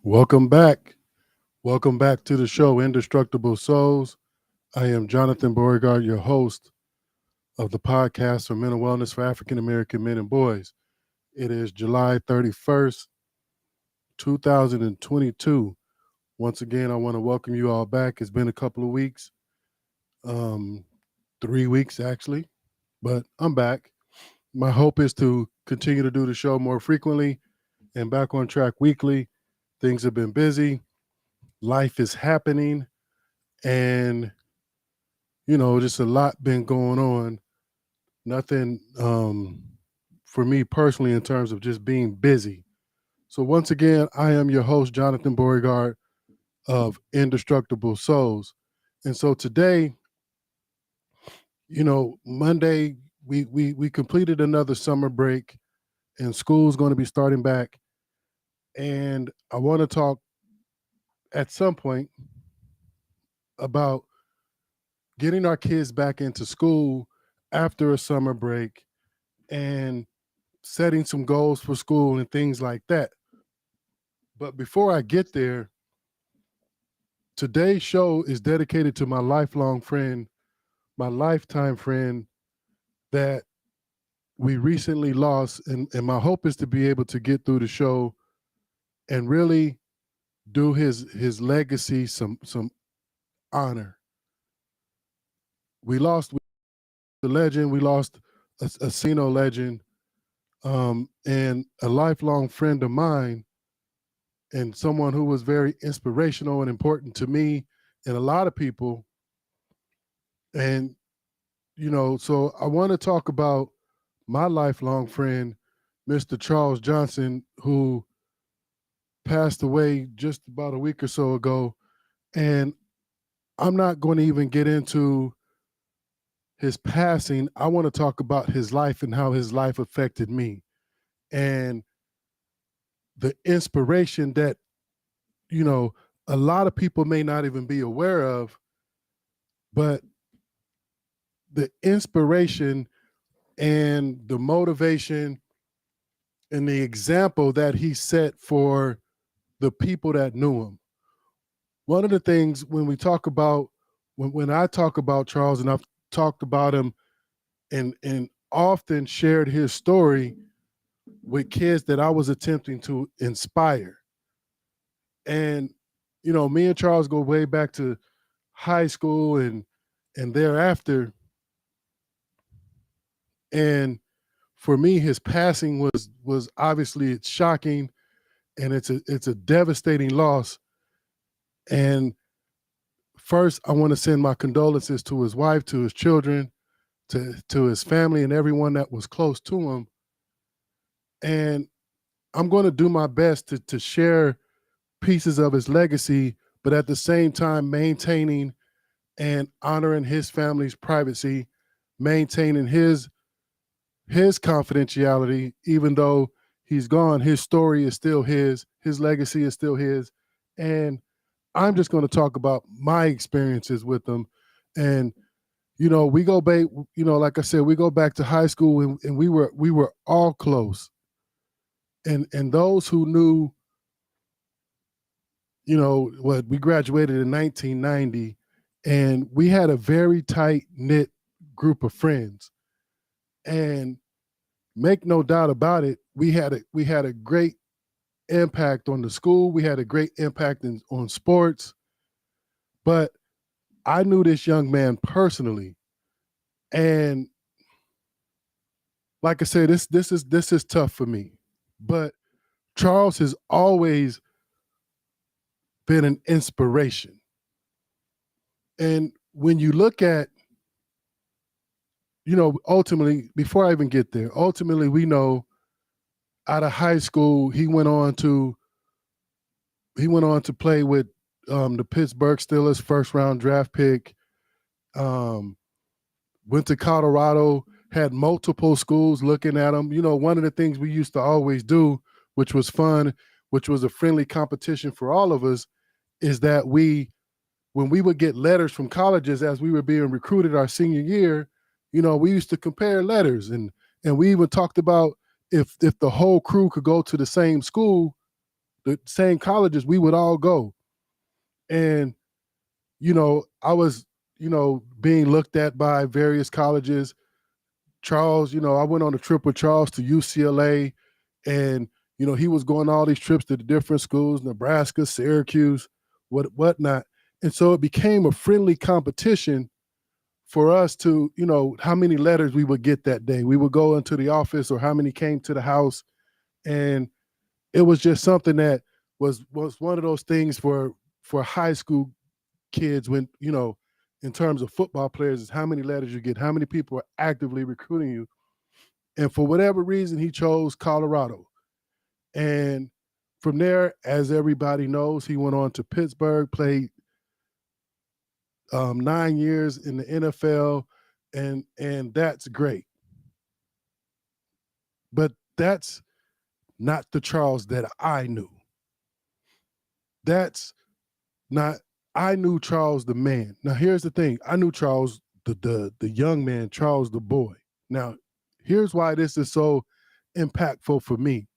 Welcome back. Welcome back to the show, Indestructible Souls. I am Jonathan Beauregard, your host of the podcast for mental wellness for African American men and boys. It is July 31st, 2022. Once again, I want to welcome you all back. It's been a couple of weeks, um, 3 weeks actually, but I'm back. My hope is to continue to do the show more frequently and back on track weekly. Things have been busy, life is happening, and just a lot been going on. Nothing for me personally in terms of just being busy. So once again, I am your host, Jonathan Beauregard of Indestructible Souls. And so today, Monday, we completed another summer break and school's going to be starting back. And I want to talk at some point about getting our kids back into school after a summer break and setting some goals for school and things like that. But before I get there, today's show is dedicated to my lifelong friend, my lifetime friend that we recently lost. And my hope is to be able to get through the show and really do his legacy some honor. We lost the legend, we lost a Sino legend, and a lifelong friend of mine and someone who was very inspirational and important to me and a lot of people. And, so I want to talk about my lifelong friend, Mr. Charles Johnson, who passed away just about a week or so ago. And I'm not going to even get into his passing. I want to talk about his life and how his life affected me and the inspiration that, a lot of people may not even be aware of, but the inspiration and the motivation and the example that he set for the people that knew him. One of the things when I talk about Charles, and I've talked about him and often shared his story with kids that I was attempting to inspire. And, me and Charles go way back to high school and thereafter. And for me, his passing was obviously it's shocking and it's a devastating loss. And first, I want to send my condolences to his wife, to his children, to his family, and everyone that was close to him. And I'm going to do my best to share pieces of his legacy, but at the same time, maintaining and honoring his family's privacy, maintaining his confidentiality. Even though he's gone, his story is still his legacy is still his. And I'm just going to talk about my experiences with them. And, we go back, like I said, we go back to high school and we were all close. And those who knew, what we graduated in 1990 and we had a very tight knit group of friends. And make no doubt about it, we had a great impact on the school. We had a great impact on sports. But I knew this young man personally, and like I said, this is tough for me. But Charles has always been an inspiration. And when you look at, ultimately, before I even get there, ultimately we know out of high school he went on to play with the Pittsburgh Steelers first round draft pick. Went to Colorado, had multiple schools looking at him. One of the things we used to always do, which was fun, which was a friendly competition for all of us, is that when we would get letters from colleges as we were being recruited our senior year, we used to compare letters and we even talked about if the whole crew could go to the same school, the same colleges we would all go. And, I was, being looked at by various colleges. Charles, I went on a trip with Charles to UCLA, and, he was going all these trips to the different schools, Nebraska, Syracuse, whatnot. And so it became a friendly competition for us to, how many letters we would get that day. We would go into the office, or how many came to the house. And it was just something that was one of those things for high school kids when, in terms of football players, is how many letters you get, how many people are actively recruiting you. And for whatever reason, he chose Colorado. And from there, as everybody knows, he went on to Pittsburgh, played 9 years in the NFL, and that's great. But that's not the Charles that I knew. That's not, I knew Charles the man. Now here's the thing. I knew Charles the young man, Charles the boy. Now, here's why this is so impactful for me.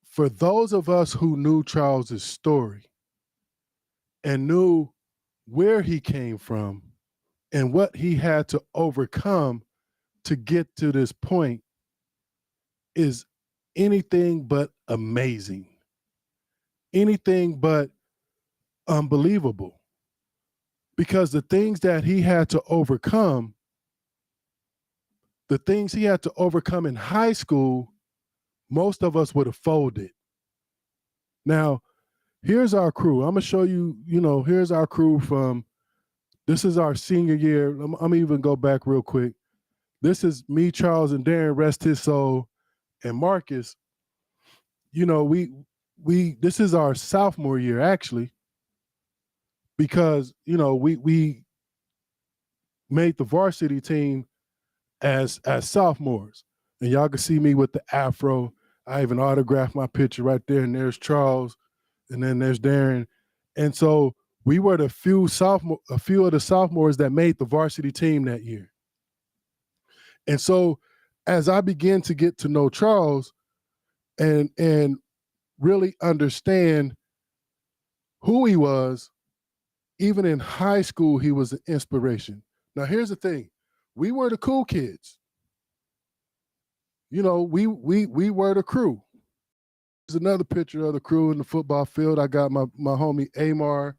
For those of us who knew Charles's story and knew where he came from and what he had to overcome to get to this point, is anything but amazing, anything but unbelievable. Because the things that he had to overcome, the things he had to overcome in high school, most of us would have folded. Now, here's our crew. I'm going to show you, here's our crew from, this is our senior year. I'm even go back real quick. This is me, Charles, and Darren, rest his soul, and Marcus. We this is our sophomore year, actually, because, we made the varsity team as sophomores. And y'all can see me with the afro. I even autographed my picture right there, and there's Charles, and then there's Darren. And so we were a few of the sophomores that made the varsity team that year. And so as I began to get to know Charles and really understand who he was, even in high school, he was an inspiration. Now, here's the thing. We were the cool kids. We were the crew. There's another picture of the crew in the football field. I got my homie Amar.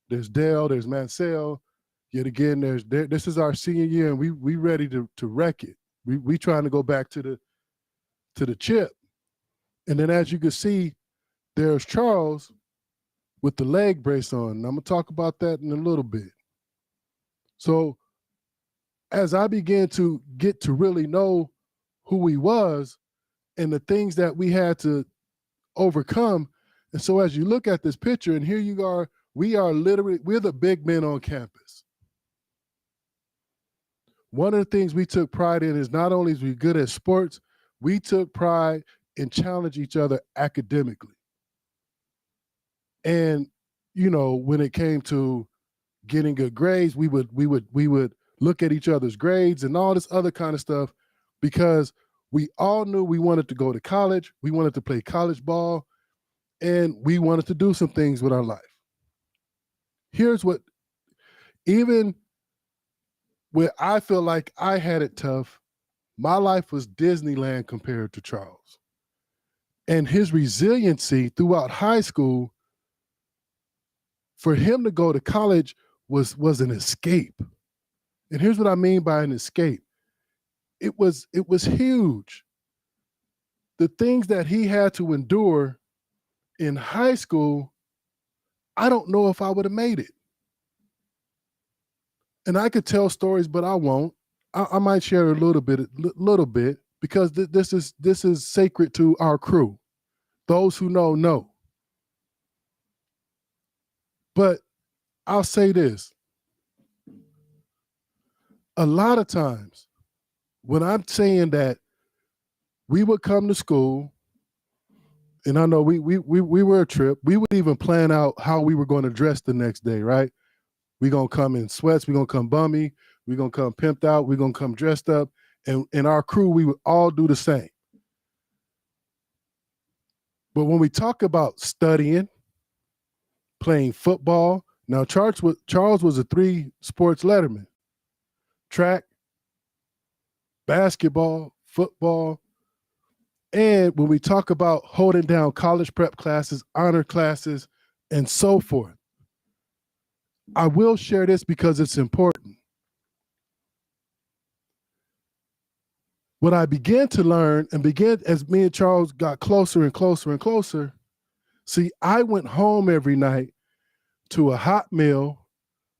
There's Dale. There's Mansell. Yet again, this is our senior year, and we ready to wreck it. We trying to go back to the chip. And then, as you can see, there's Charles with the leg brace on. And I'm gonna talk about that in a little bit. So as I began to get to really know who he was and the things that we had to overcome, and so as you look at this picture, and here you are, we're the big men on campus. One of the things we took pride in is not only is we good at sports, we took pride in challenging each other academically. And, when it came to getting good grades, we would look at each other's grades and all this other kind of stuff, because we all knew we wanted to go to college, we wanted to play college ball, and we wanted to do some things with our life. Here's what, even where I feel like I had it tough, my life was Disneyland compared to Charles. And his resiliency throughout high school, for him to go to college was an escape. And here's what I mean by an escape. It was huge. The things that he had to endure in high school, I don't know if I would have made it. And I could tell stories, but I won't. I might share a little bit, because this is sacred to our crew. Those who know. But I'll say this. A lot of times when I'm saying that we would come to school, and I know we were a trip, we would even plan out how we were going to dress the next day, right? We're going to come in sweats, we're going to come bummy, we're going to come pimped out, we're going to come dressed up, and our crew, we would all do the same. But when we talk about studying, playing football, now Charles was a 3 sports letterman: track, basketball, football. And when we talk about holding down college prep classes, honor classes, and so forth, I will share this because it's important. What I began to learn and as me and Charles got closer and closer and closer, see, I went home every night to a hot meal,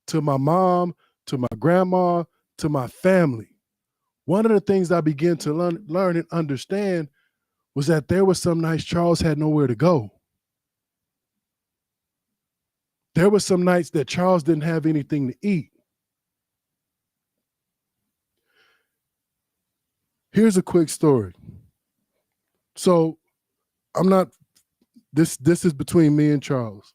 to my mom, to my grandma, to my family. One of the things I began to learn and understand was that there were some nights Charles had nowhere to go. There were some nights that Charles didn't have anything to eat. Here's a quick story. So this is between me and Charles.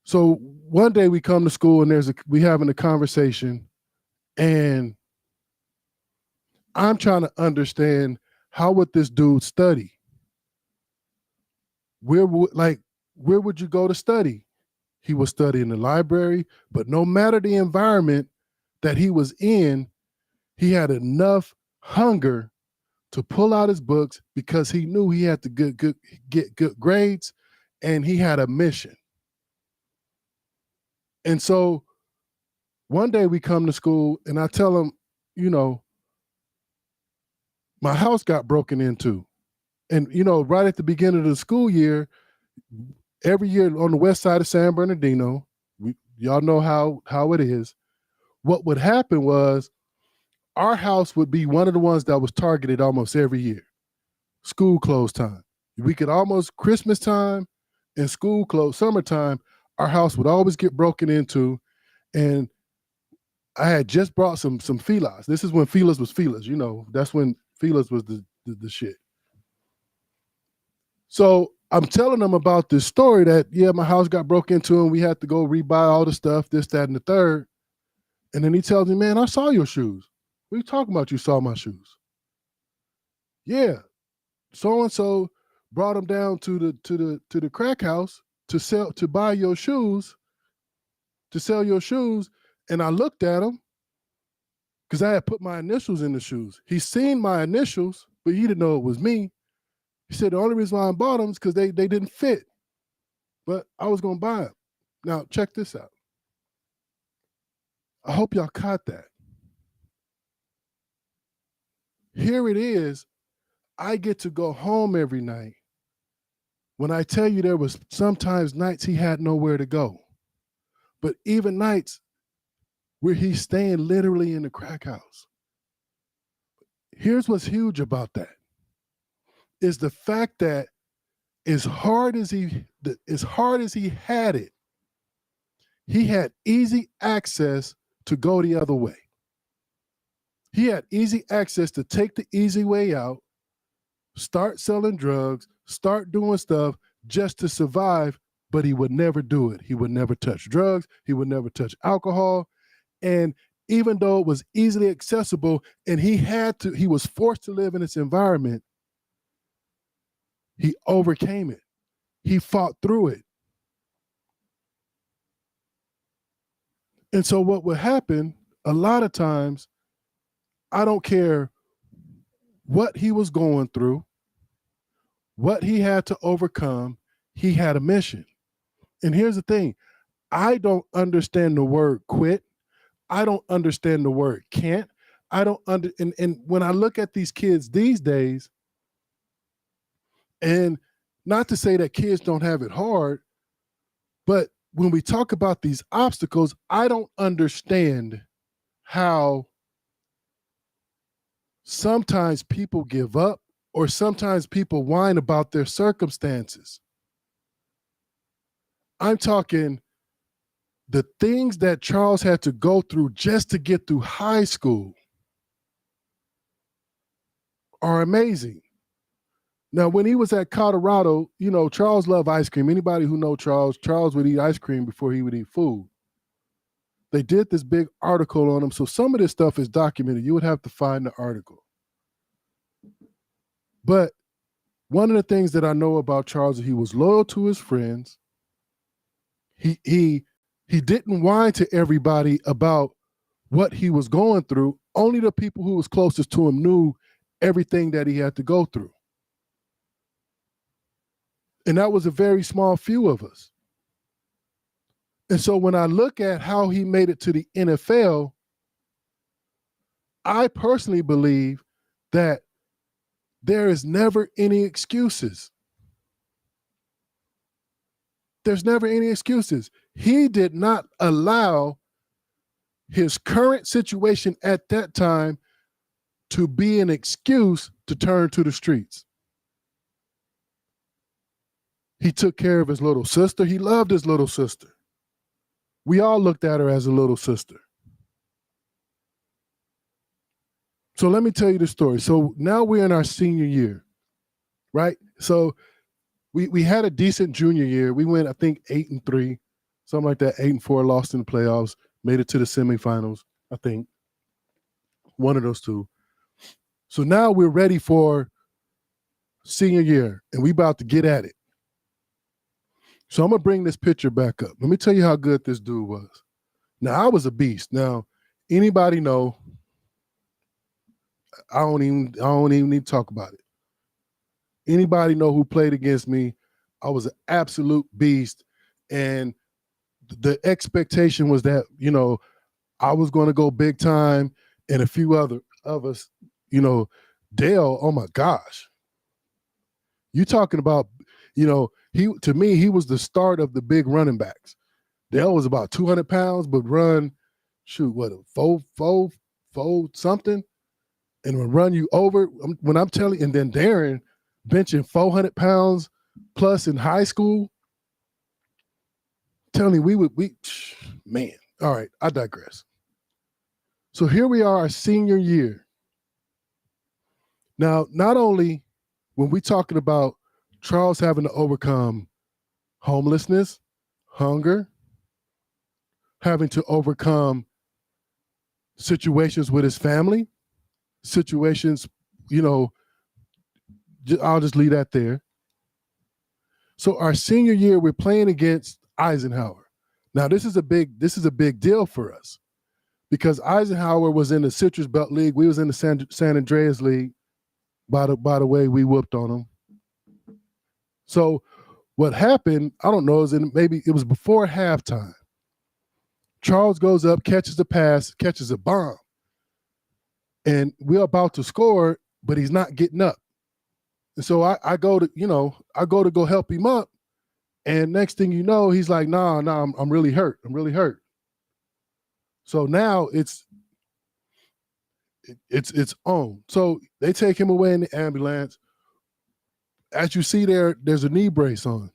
So one day we come to school and we having a conversation, and I'm trying to understand, how would this dude study? Where would you go to study? He was studying in the library, but no matter the environment that he was in, he had enough hunger to pull out his books because he knew he had to get good grades, and he had a mission. And so one day we come to school and I tell him, my house got broken into. And, right at the beginning of the school year, every year on the west side of San Bernardino, y'all know how it is. What would happen was our house would be one of the ones that was targeted almost every year. School close time. We could almost Christmas time and school close, summertime, our house would always get broken into. And I had just brought some Filas. This is when Filas was Filas, that's when Filas was the shit. So I'm telling them about this story that, my house got broke into and we had to go rebuy all the stuff, this, that, and the third. And then he tells me, man, I saw your shoes. What are you talking about? You saw my shoes? Yeah. So-and-so brought them down to the crack house to buy your shoes, to sell your shoes. And I looked at them because I had put my initials in the shoes. He seen my initials, but he didn't know it was me. He said the only reason why I bought them is because they didn't fit. But I was going to buy them. Now, check this out. I hope y'all caught that. Here it is. I get to go home every night. When I tell you there was sometimes nights he had nowhere to go. But even nights where he's staying literally in the crack house. Here's what's huge about that. Is the fact that as hard as he had it, he had easy access to go the other way. He had easy access to take the easy way out, start selling drugs, start doing stuff just to survive, but he would never do it. He would never touch drugs. He would never touch alcohol. And even though it was easily accessible and he was forced to live in this environment, he overcame it. He fought through it. And so what would happen a lot of times, I don't care what he was going through, what he had to overcome, he had a mission. And here's the thing, I don't understand the word quit. I don't understand the word can't. And when I look at these kids these days, and not to say that kids don't have it hard, but when we talk about these obstacles, I don't understand how sometimes people give up or sometimes people whine about their circumstances. I'm talking the things that Charles had to go through just to get through high school are amazing. Now, when he was at Colorado, Charles loved ice cream. Anybody who knows Charles would eat ice cream before he would eat food. They did this big article on him. So some of this stuff is documented. You would have to find the article. But One of the things that I know about Charles is he was loyal to his friends. He didn't whine to everybody about what he was going through. Only the people who was closest to him knew everything that he had to go through. And that was a very small few of us. And so when I look at how he made it to the NFL, I personally believe that there is never any excuses. There's never any excuses. He did not allow his current situation at that time to be an excuse to turn to the streets. He took care of his little sister. He loved his little sister. We all looked at her as a little sister. So let me tell you the story. So now we're in our senior year, right? So we had a decent junior year. We went, I think, 8-3, something like that, 8-4, lost in the playoffs, made it to the semifinals, I think. One of those two. So now we're ready for senior year, and we about to get at it. So I'm going to bring this picture back up. Let me tell you how good this dude was. Now, I was a beast. Now, anybody know, I don't even need to talk about it. Anybody know who played against me? I was an absolute beast. And the expectation was that, you know, I was going to go big time, and a few other of us, you know, Dale, oh my gosh. You talking about, you know, to me, he was the start of the big running backs. Dale was about 200 pounds, but run, four something, and would run you over. When I'm telling you, and then Darren benching 400 pounds plus in high school. Telling me man, all right, I digress. So here we are, our senior year. Now, not only when we talking about Charles having to overcome homelessness, hunger, having to overcome situations with his family, situations, you know, I'll just leave that there. So our senior year, we're playing against Eisenhower. Now, this is a big deal for us because Eisenhower was in the Citrus Belt League. We was in the San Andreas League. By the way, we whooped on them. So what happened, I don't know, maybe it was before halftime. Charles goes up, catches a pass, catches a bomb. And we're about to score, but he's not getting up. And so I go to go help him up. And next thing you know, he's like, nah, I'm really hurt. I'm really hurt. So now it's on. So they take him away in the ambulance. As you see there's a knee brace on.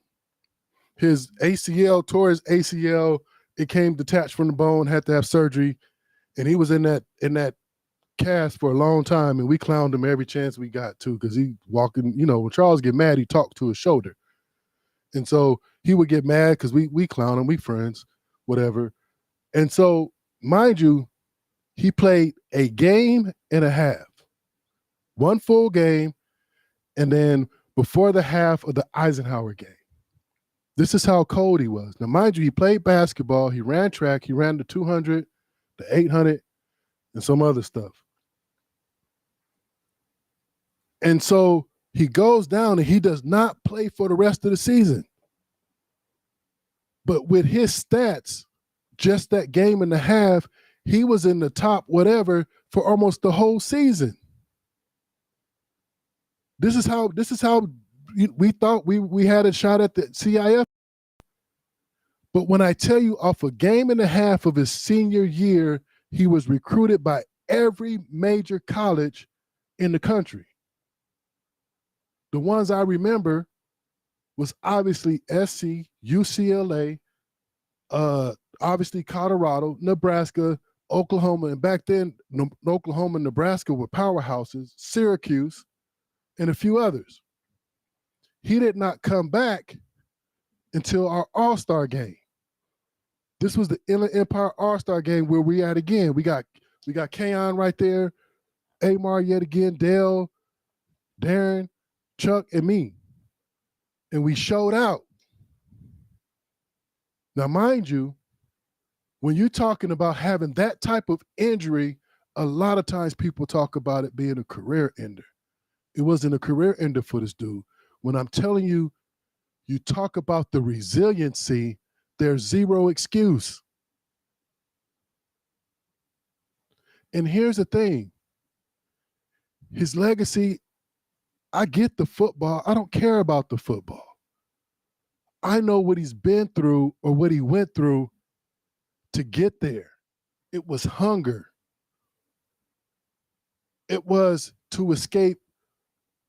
His ACL, tore his ACL. It came detached from the bone, had to have surgery. And he was in that cast for a long time, and we clowned him every chance we got to because he walking, you know, when Charles get mad, he talked to his shoulder. And so he would get mad because we clown him, we friends, whatever. And so, mind you, he played a game and a half, one full game, and then before the half of the Eisenhower game. This is how cold he was. Now, mind you, he played basketball, he ran track, he ran the 200, the 800, and some other stuff. And so he goes down and he does not play for the rest of the season. But with his stats, just that game and a half, he was in the top whatever for almost the whole season. This is how we thought we had a shot at the CIF. But when I tell you, off a game and a half of his senior year, he was recruited by every major college in the country. The ones I remember was obviously SC, UCLA, obviously Colorado, Nebraska, Oklahoma, and back then Oklahoma and Nebraska were powerhouses, Syracuse, and a few others. He did not come back until our All-Star game. This was the Inland Empire All-Star game where we at again. We got Kayon right there, Amar yet again, Dale, Darren, Chuck and me, and we showed out. Now, mind you, when you're talking about having that type of injury, a lot of times people talk about it being a career ender. It wasn't a career ender for this dude. When I'm telling you, you talk about the resiliency, there's zero excuse. And here's the thing. His legacy, I get the football. I don't care about the football. I know what he's been through or what he went through to get there. It was hunger. It was to escape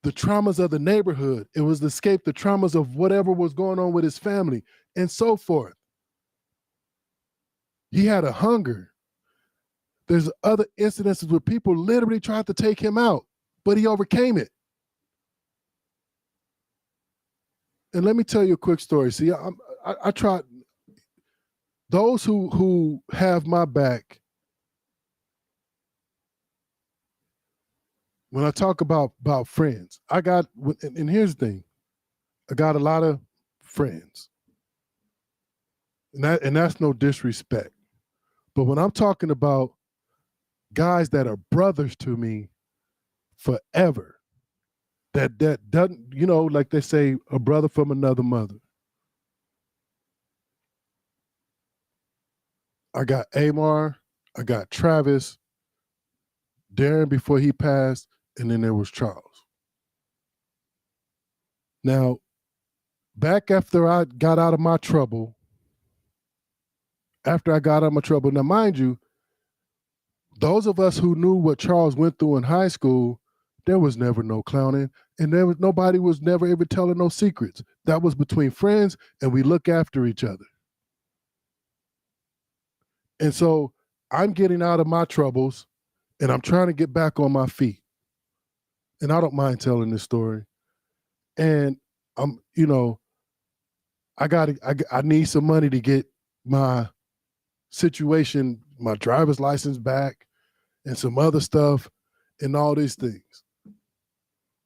the traumas of the neighborhood. It was to escape the traumas of whatever was going on with his family and so forth. He had a hunger. There's other incidences where people literally tried to take him out, but he overcame it. And let me tell you a quick story. See, I try, those who have my back, when I talk about friends, and here's the thing, I got a lot of friends. And that's no disrespect. But when I'm talking about guys that are brothers to me forever, that doesn't, like they say, a brother from another mother. I got Amar, I got Travis, Darren before he passed, and then there was Charles. Now, back after I got out of my trouble, now mind you, those of us who knew what Charles went through in high school, there was never no clowning, and nobody was never ever telling no secrets. That was between friends, and we look after each other. And so I'm getting out of my troubles, and I'm trying to get back on my feet. And I don't mind telling this story. And I need some money to get my situation, my driver's license back, and some other stuff, and all these things.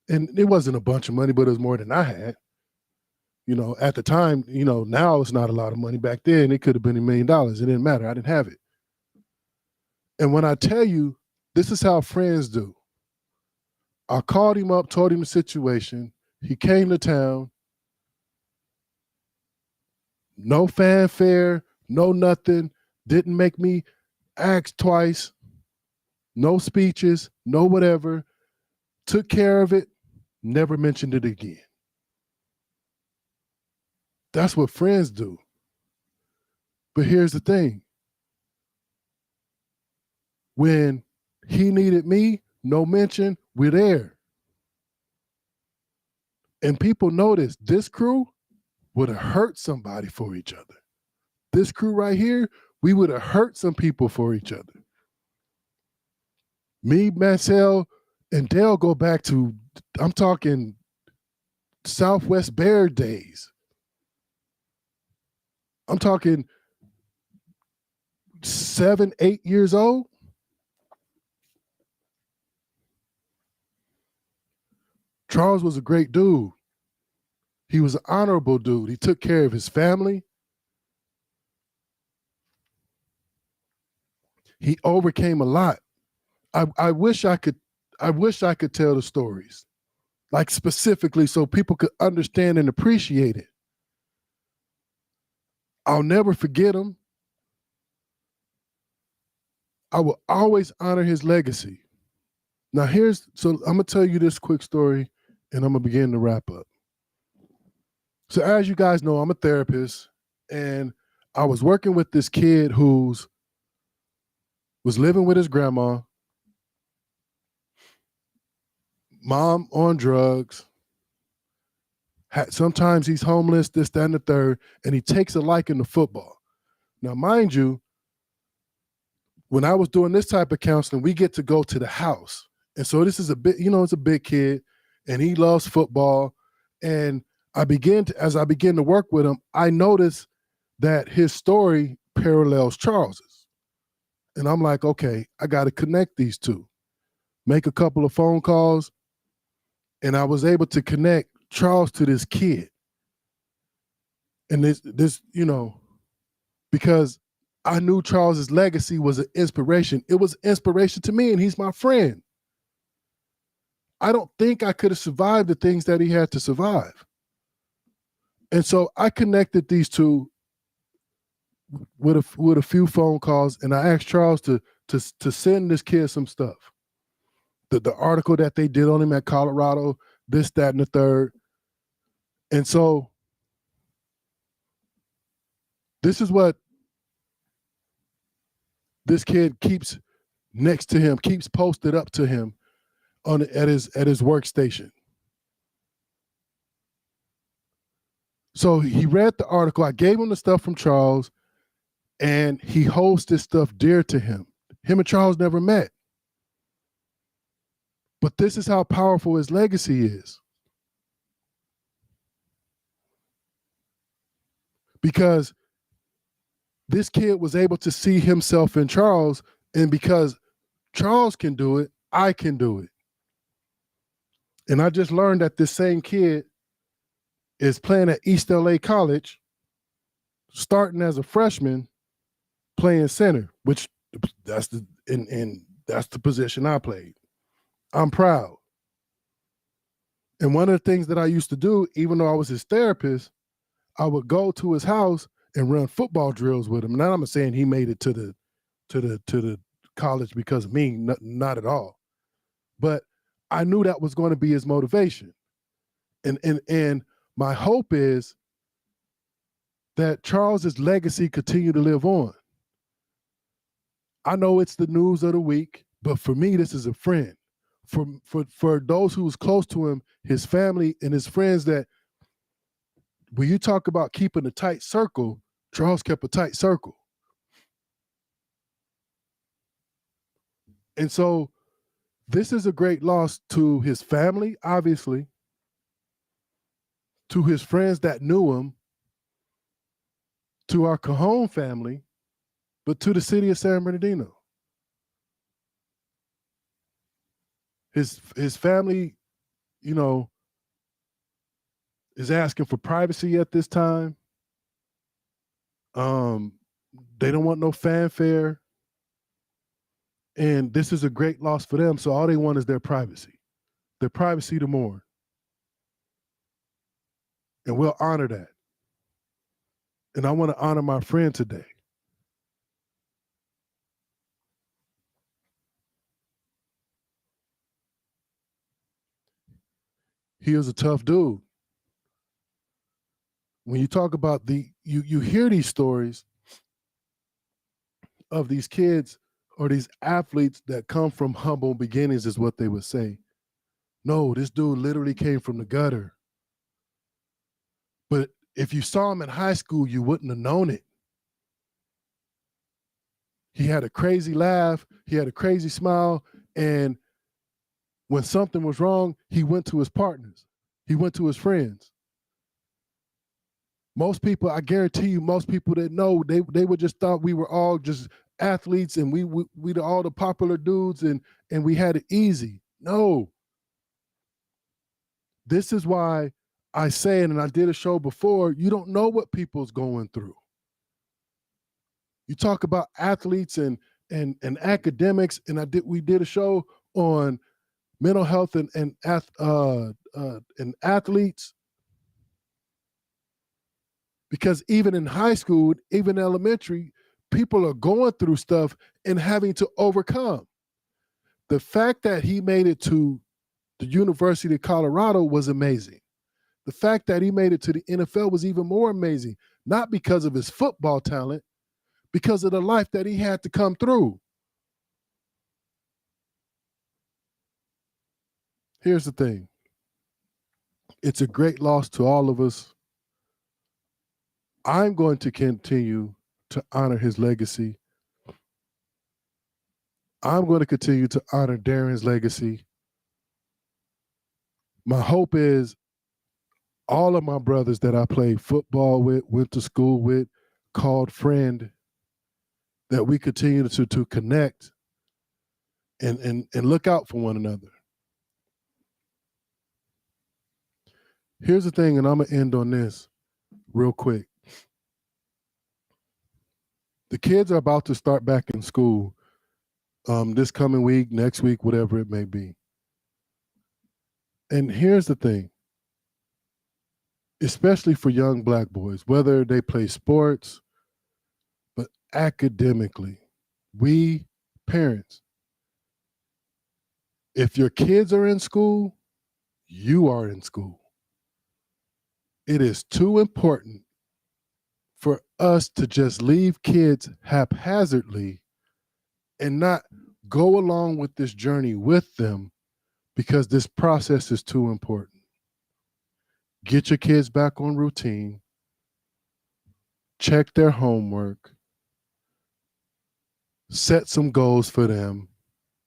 And it wasn't a bunch of money, but it was more than I had. At the time, now it's not a lot of money. Back then, it could have been $1 million. It didn't matter. I didn't have it. And when I tell you, this is how friends do. I called him up, told him the situation. He came to town. No fanfare, no nothing. Didn't make me ask twice. No speeches, no whatever. Took care of it. Never mentioned it again. That's what friends do. But here's the thing. When he needed me, no mention, we're there. And people notice this crew would have hurt somebody for each other. This crew right here, we would have hurt some people for each other. Me, Marcel, and Dale go back to, I'm talking Southwest Bear days. I'm talking 7, 8 years old. Charles was a great dude. He was an honorable dude. He took care of his family. He overcame a lot. I wish I could tell the stories, like specifically so people could understand and appreciate it. I'll never forget him. I will always honor his legacy. Now so I'm gonna tell you this quick story and I'm gonna begin to wrap up. So as you guys know, I'm a therapist, and I was working with this kid who was living with his grandma, mom on drugs. Sometimes he's homeless, this, that, and the third, and he takes a liking to football. Now, mind you, when I was doing this type of counseling, we get to go to the house. And so this is it's a big kid, and he loves football. And as I begin to work with him, I notice that his story parallels Charles's. And I'm like, okay, I got to connect these two. Make a couple of phone calls. And I was able to connect Charles to this kid. And this, because I knew Charles's legacy was an inspiration. It was inspiration to me, and he's my friend. I don't think I could have survived the things that he had to survive. And so I connected these two with a few phone calls, and I asked Charles to send this kid some stuff. The article that they did on him at Colorado, this, that, and the third. And so this is what this kid keeps next to him, keeps posted up to him at his workstation. So he read the article. I gave him the stuff from Charles, and he holds this stuff dear to him. Him and Charles never met. But this is how powerful his legacy is. Because this kid was able to see himself in Charles, and because Charles can do it, I can do it. And I just learned that this same kid is playing at East LA College, starting as a freshman, playing center, which that's the position I played. I'm proud. And one of the things that I used to do, even though I was his therapist, I would go to his house and run football drills with him. Now I'm not saying he made it to the college because of me, not at all. But I knew that was going to be his motivation. And my hope is that Charles's legacy continue to live on. I know it's the news of the week, but for me, this is a friend. For those who was close to him, his family and his friends, that when you talk about keeping a tight circle, Charles kept a tight circle. And so this is a great loss to his family, obviously, to his friends that knew him, to our Cajon family, but to the city of San Bernardino. His family, is asking for privacy at this time. They don't want no fanfare. And this is a great loss for them. So all they want is their privacy to mourn. And we'll honor that. And I want to honor my friend today. He was a tough dude. When you talk about you hear these stories of these kids or these athletes that come from humble beginnings, is what they would say. No, this dude literally came from the gutter. But if you saw him in high school, you wouldn't have known it. He had a crazy laugh. He had a crazy smile. And when something was wrong, he went to his partners. He went to his friends. Most people, I guarantee you, most people that know, they would just thought we were all just athletes and we all the popular dudes and we had it easy. No. This is why I say it, and I did a show before, you don't know what people's going through. You talk about athletes and academics, and we did a show on mental health and athletes. Because even in high school, even elementary, people are going through stuff and having to overcome. The fact that he made it to the University of Colorado was amazing. The fact that he made it to the NFL was even more amazing, not because of his football talent, because of the life that he had to come through. Here's the thing. It's a great loss to all of us. I'm going to continue to honor his legacy. I'm going to continue to honor Darren's legacy. My hope is all of my brothers that I played football with, went to school with, called friend, that we continue to connect and look out for one another. Here's the thing, and I'm going to end on this real quick. The kids are about to start back in school this coming week, next week, whatever it may be. And here's the thing, especially for young Black boys, whether they play sports, but academically, we parents, if your kids are in school, you are in school. It is too important for us to just leave kids haphazardly and not go along with this journey with them, because this process is too important. Get your kids back on routine, check their homework, set some goals for them,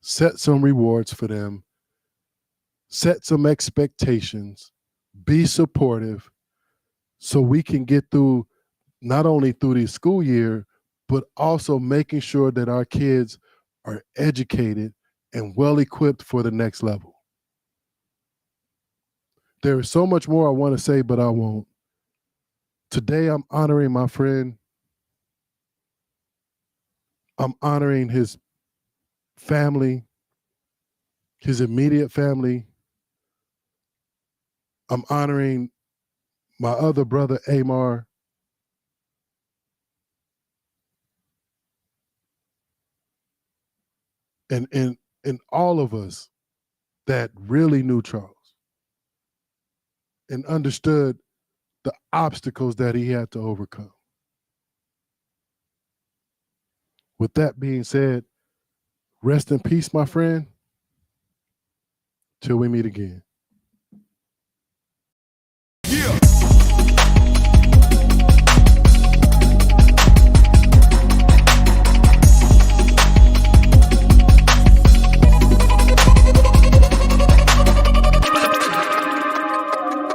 set some rewards for them, set some expectations, be supportive, so we can get through not only through the school year, but also making sure that our kids are educated and well equipped for the next level. There is so much more I want to say, but I won't. Today, I'm honoring my friend. I'm honoring his family, his immediate family. I'm honoring my other brother, Amar. And all of us that really knew Charles and understood the obstacles that he had to overcome. With that being said, rest in peace, my friend. Till we meet again.